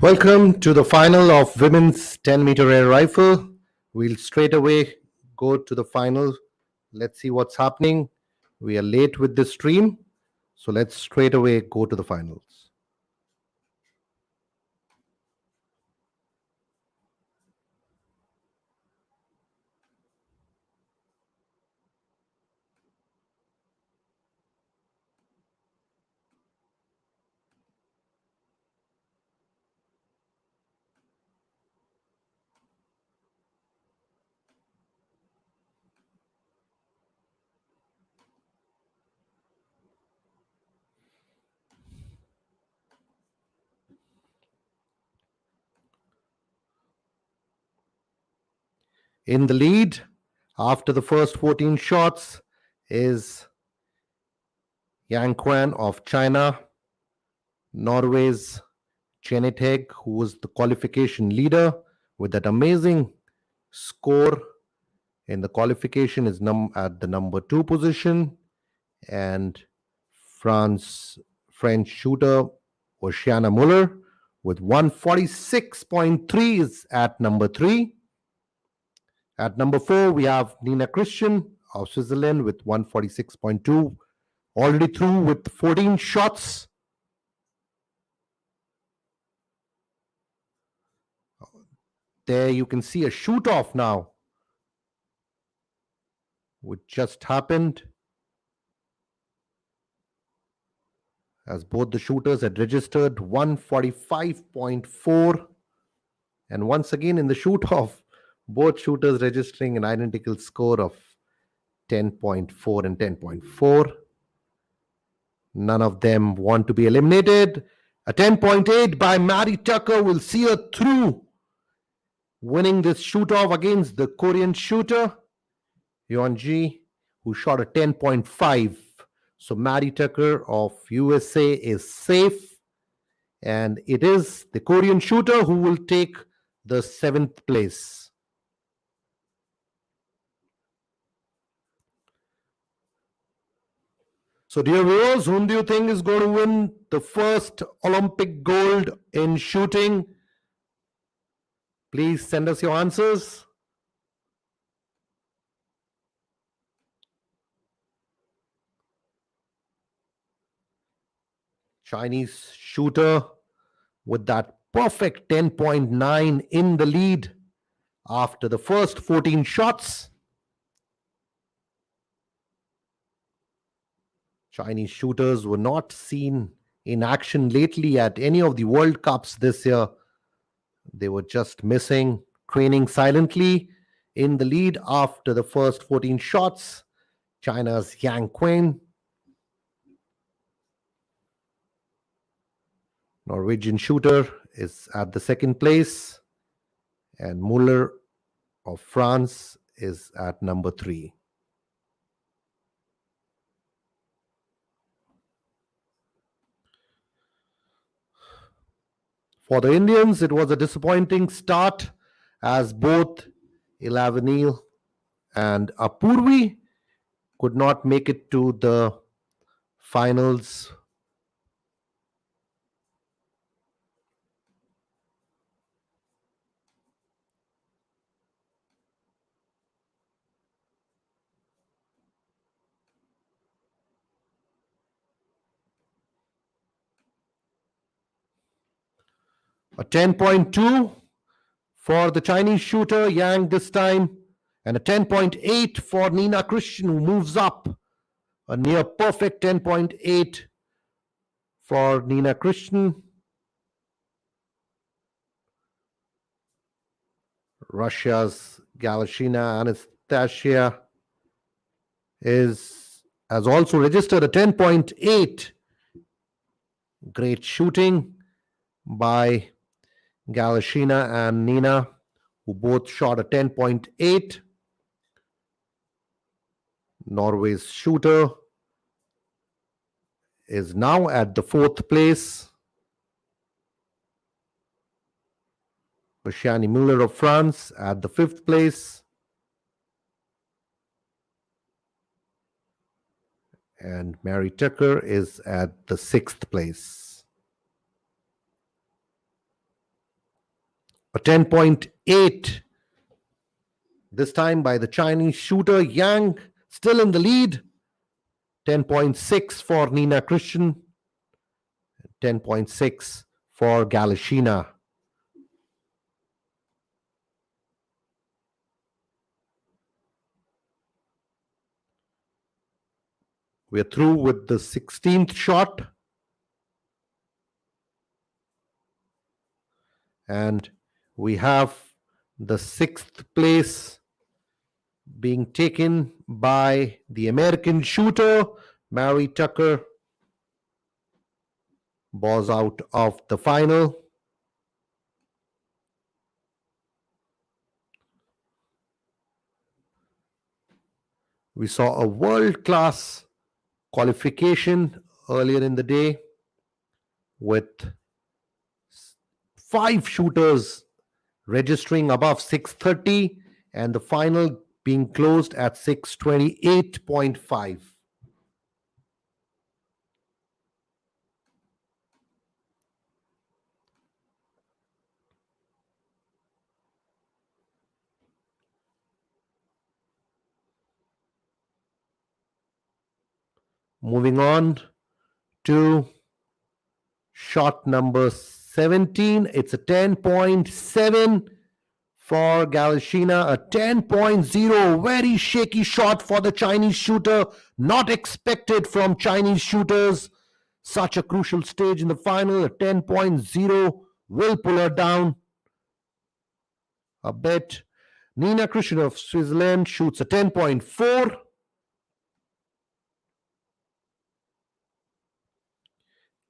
Welcome to the final of women's 10-meter air rifle. We'll straight away go to the final. Let's see what's happening. We are late with this stream, so let's straight away go to the finals. In the lead, after the first 14 shots, is Yang Quan of China, Norway's Janet Hegg, who was the qualification leader with that amazing score in the qualification, is at the number 2 position, and French shooter Oceana Muller with 146.3 is at number 3. At number 4, we have Nina Christian of Switzerland with 146.2, already through with 14 shots. There you can see a shoot off now, which just happened, as both the shooters had registered 145.4. And once again, in the shoot off, both shooters registering an identical score of 10.4 and 10.4. None of them want to be eliminated. A 10.8 by Mary Tucker will see her through, winning this shoot off against the Korean shooter, Yeonji, who shot a 10.5. So Mary Tucker of USA is safe, and it is the Korean shooter who will take the 7th place. So, dear viewers, whom do you think is going to win the first Olympic gold in shooting? Please send us your answers. Chinese shooter with that perfect 10.9 in the lead after the first 14 shots. Chinese shooters were not seen in action lately at any of the World Cups this year. They were just missing, training silently. In the lead after the first 14 shots, China's Yang Quan. Norwegian shooter is at the 2nd place, and Muller of France is at number 3. For the Indians, it was a disappointing start, as both Ilavanil and Apurvi could not make it to the finals. A 10.2 for the Chinese shooter Yang this time, and a 10.8 for Nina Christian, who moves up. A near perfect 10.8 for Nina Christian. Russia's Galashina Anastasia has also registered a 10.8. Great shooting by Galashina and Nina, who both shot a 10.8. Norway's shooter is now at the 4th place. Oceana Muller of France at the 5th place. And Mary Tucker is at the 6th place. a 10.8. This time by the Chinese shooter Yang, still in the lead. 10.6 for Nina Christian, 10.6 for Galashina. We're through with the 16th shot. And we have the 6th place being taken by the American shooter, Mary Tucker. Bows out of the final. We saw a world-class qualification earlier in the day with 5 shooters registering above 630 and the final being closed at 628.5. Moving on to shot number 17. It's a 10.7 for Galashina, a 10.0. Very shaky shot for the Chinese shooter. Not expected from Chinese shooters. Such a crucial stage in the final. A 10.0 will pull her down a bit. Nina Christian of Switzerland shoots a 10.4.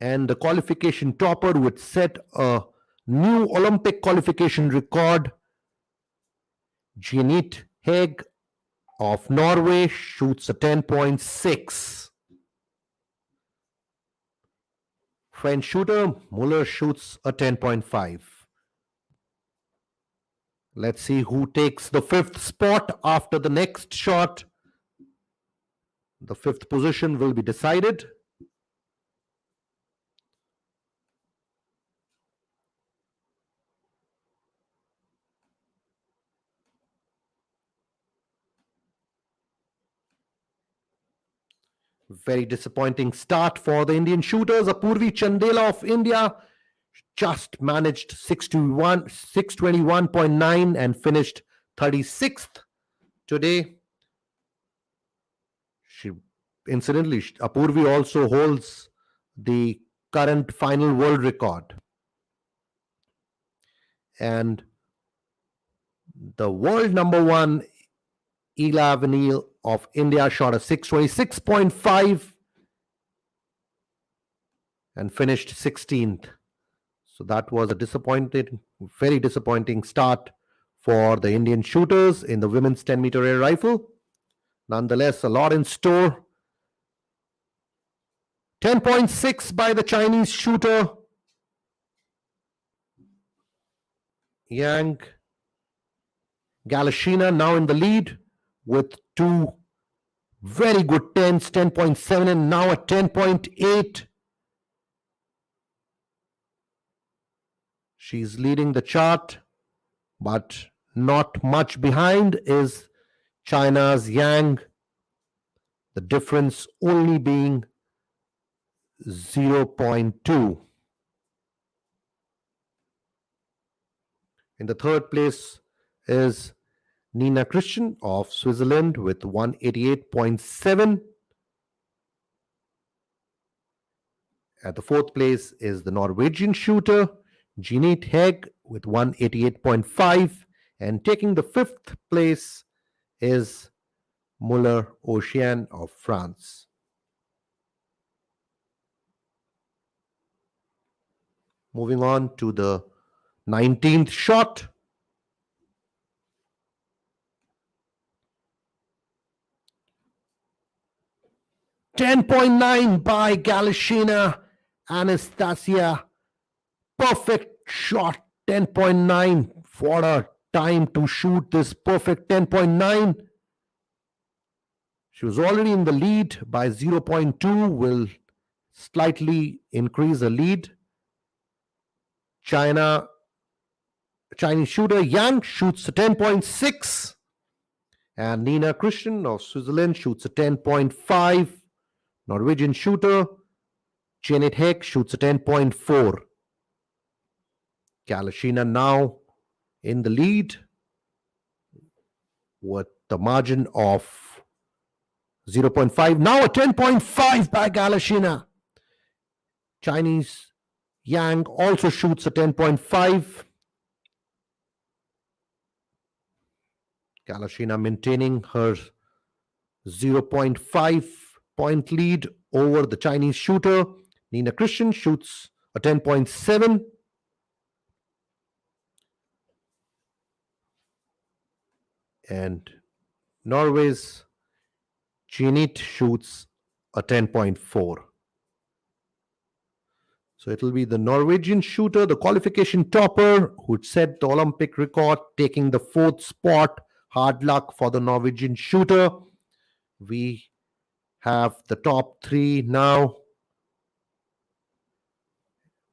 And the qualification topper would set a new Olympic qualification record. Jeanette Hegg of Norway shoots a 10.6. French shooter Muller shoots a 10.5. Let's see who takes the 5th spot after the next shot. The 5th position will be decided. Very disappointing start for the Indian shooters. Apurvi Chandela of India just managed 621.9 and finished 36th today. Incidentally, Apurvi also holds the current final world record. And the world number 1, Ela Vanil of India, shot a 626.5 and finished 16th. So that was a very disappointing start for the Indian shooters in the women's 10-meter air rifle. Nonetheless, a lot in store. 10.6 by the Chinese shooter Yang. Galashina now in the lead with 2 very good 10s, 10.7 and now a 10.8. She's leading the chart, but not much behind is China's Yang. The difference only being 0.2. In the 3rd place is Nina Christian of Switzerland with 188.7. At the 4th place is the Norwegian shooter Jeanette Hegg with 188.5. And taking the 5th place is Muller Ocean of France. Moving on to the 19th shot. .9 by Galashina Anastasia. Perfect shot. 10.9 for a time to shoot this perfect 10.9. She was already in the lead by 0.2. Will slightly increase the lead. China's Chinese shooter Yang shoots a 10.6. And Nina Christian of Switzerland shoots a 10.5. Norwegian shooter Janet Heck shoots a 10.4. Kalashina now in the lead with the margin of 0.5. Now a 10.5 by Kalashina. Chinese Yang also shoots a 10.5. Kalashina maintaining her 0.5 point lead over the Chinese shooter. Nina Christian shoots a 10.7. And Norway's Jeanette shoots a 10.4. So it'll be the Norwegian shooter, the qualification topper, who set the Olympic record, taking the 4th spot. Hard luck for the Norwegian shooter. We have the top 3 now.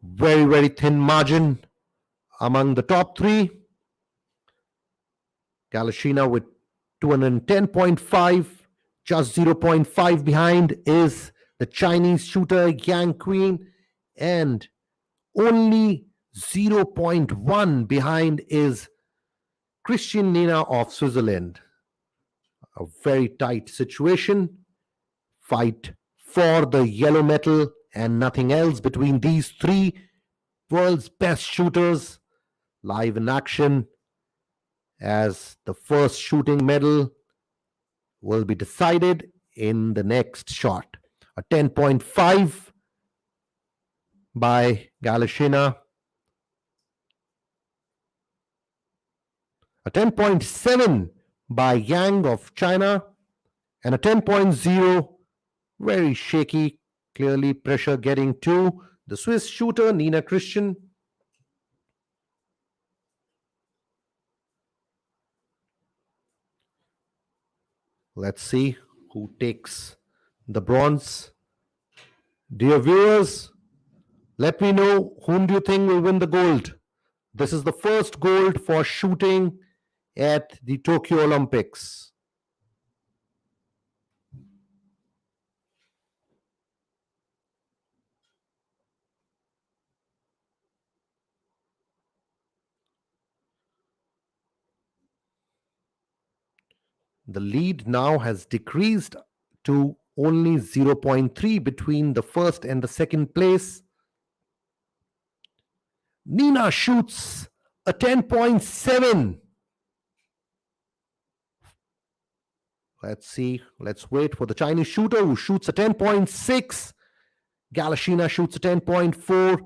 Very, very thin margin among the top 3. Kalashina with 210.5. Just 0.5 behind is the Chinese shooter Yang Queen. And only 0.1 behind is Christian Nina of Switzerland. A very tight situation. Fight for the yellow medal and nothing else between these 3 world's best shooters live in action, as the first shooting medal will be decided in the next shot. A 10.5 by Kalashina, a 10.7 by Yang of China, and a 10.0, very shaky, clearly pressure getting to the Swiss shooter Nina Christian. Let's see who takes the bronze. Dear viewers, let me know, whom do you think will win the gold? This is the first gold for shooting at the Tokyo Olympics. The lead now has decreased to only 0.3 between the first and the second place. Nina shoots a 10.7. Let's see. Let's wait for the Chinese shooter, who shoots a 10.6. Kalashina shoots a 10.4.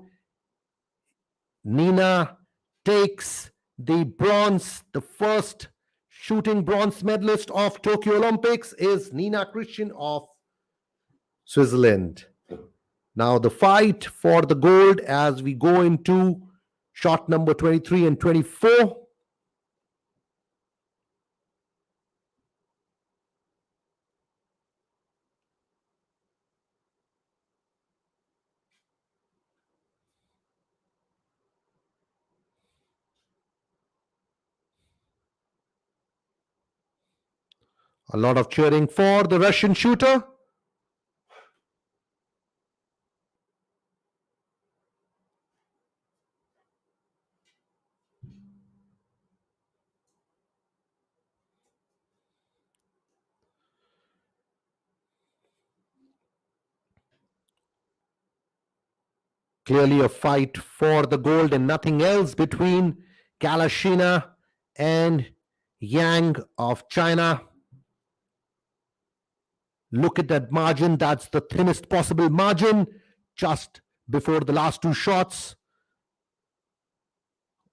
Nina takes the bronze. The first shooting bronze medalist of Tokyo Olympics is Nina Christian of Switzerland. Now the fight for the gold as we go into shot number 23 and 24. A lot of cheering for the Russian shooter. Clearly a fight for the gold and nothing else between Kalashina and Yang of China. Look at that margin. That's the thinnest possible margin just before the last 2 shots.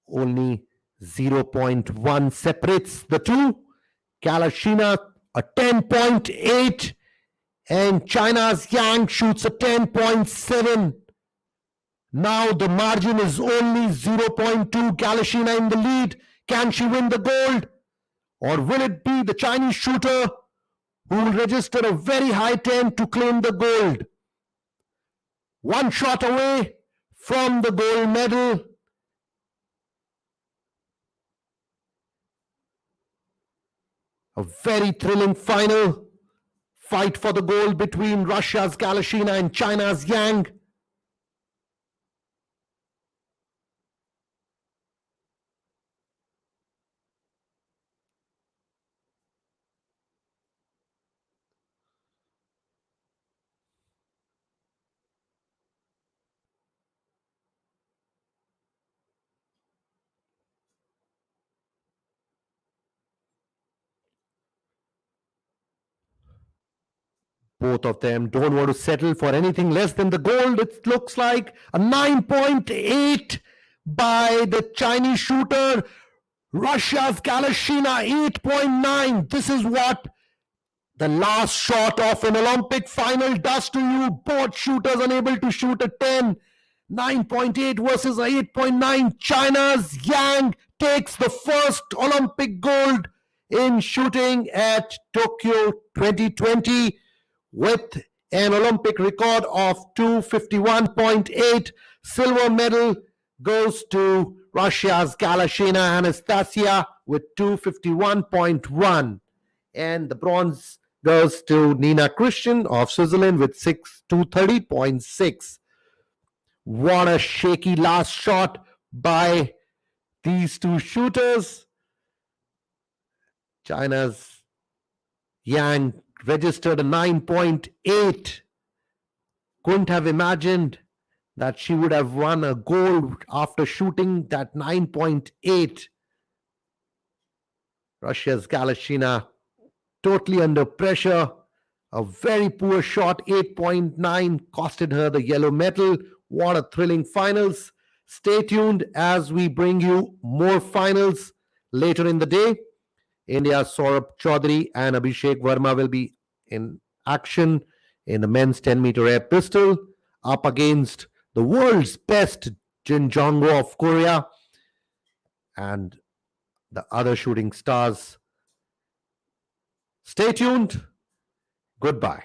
Only 0.1 separates the two. Kalashina a 10.8 and China's Yang shoots a 10.7. Now the margin is only 0.2. Kalashina in the lead. Can she win the gold? Or will it be the Chinese shooter who will register a very high 10 to claim the gold? 1 shot away from the gold medal. A very thrilling final fight for the gold between Russia's Galashina and China's Yang. Both of them don't want to settle for anything less than the gold. It looks like a 9.8 by the Chinese shooter. Russia's Galashina 8.9. This is what the last shot of an Olympic final does to you. Both shooters unable to shoot a 10. 9.8 versus 8.9. China's Yang takes the first Olympic gold in shooting at Tokyo 2020 with an Olympic record of 251.8. Silver medal goes to Russia's Galashina Anastasia with 251.1. And the bronze goes to Nina Christian of Switzerland with 230.6. What a shaky last shot by these two shooters. China's Yang registered a 9.8. Couldn't have imagined that she would have won a gold after shooting that 9.8. Russia's Galashina totally under pressure. A very poor shot, 8.9, costed her the yellow medal. What a thrilling finals. Stay tuned as we bring you more finals later in the day. India's Saurabh Chaudhary and Abhishek Verma will be in action in the men's 10-meter air pistol up against the world's best Jin Jong-ho of Korea and the other shooting stars. Stay tuned. Goodbye.